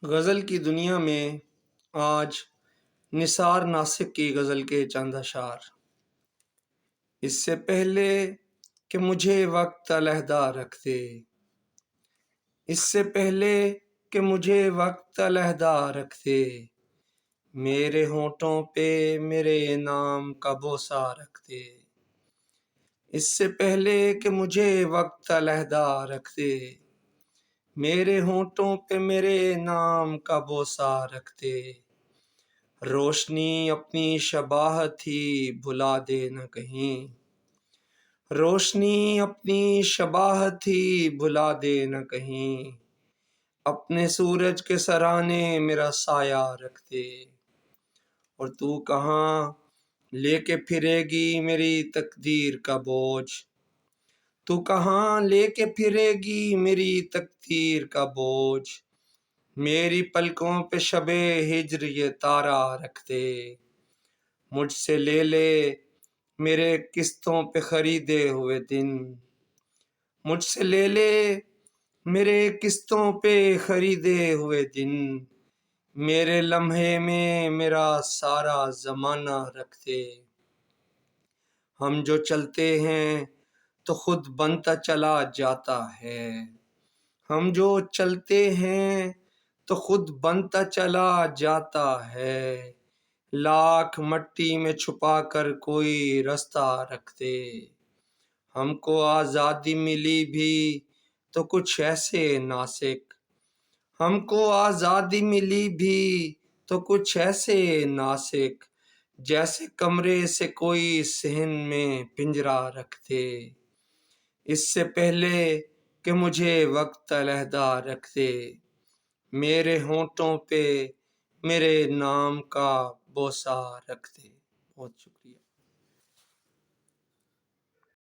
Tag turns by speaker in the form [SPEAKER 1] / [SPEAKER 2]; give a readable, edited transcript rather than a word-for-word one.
[SPEAKER 1] غزل کی دنیا میں آج نثار ناسک کی غزل کے چند اشعار۔ اس سے پہلے کہ مجھے وقت علیحدہ رکھ دے، اس سے پہلے کہ مجھے وقت علیحدہ رکھ دے، میرے ہونٹوں پہ میرے نام کا بوسہ رکھ دے۔ اس سے پہلے کہ مجھے وقت علیحدہ رکھ دے، میرے ہونٹوں پہ میرے نام کا بوسہ رکھ دے۔ روشنی اپنی شباہت ہی بھلا دے نہ کہیں، روشنی اپنی شباہت ہی بھلا دے نہ کہیں، اپنے سورج کے سرانے میرا سایہ رکھ دے۔ اور تو کہاں لے کے پھرے گی میری تقدیر کا بوجھ، تو کہاں لے کے پھرے گی میری تقدیر کا بوجھ، میری پلکوں پہ شب ہجر یہ تارا رکھ دے۔ مجھ سے لے لے میرے قسطوں پہ خریدے ہوئے دن، مجھ سے لے لے میرے قسطوں پہ خریدے ہوئے دن، میرے لمحے میں میرا سارا زمانہ رکھ دے۔ ہم جو چلتے ہیں تو خود بنتا چلا جاتا ہے، ہم جو چلتے ہیں تو خود بنتا چلا جاتا ہے، لاکھ مٹی میں چھپا کر کوئی رستہ رکھ دے۔ ہم کو آزادی ملی بھی تو کچھ ایسے ناسک، ہم کو آزادی ملی بھی تو کچھ ایسے ناسک، جیسے کمرے سے کوئی صحن میں پنجرہ رکھ دے۔ اس سے پہلے کہ مجھے وقت علیحدہ رکھ دے، میرے ہونٹوں پہ میرے نام کا بوسہ رکھ دے۔ بہت شکریہ۔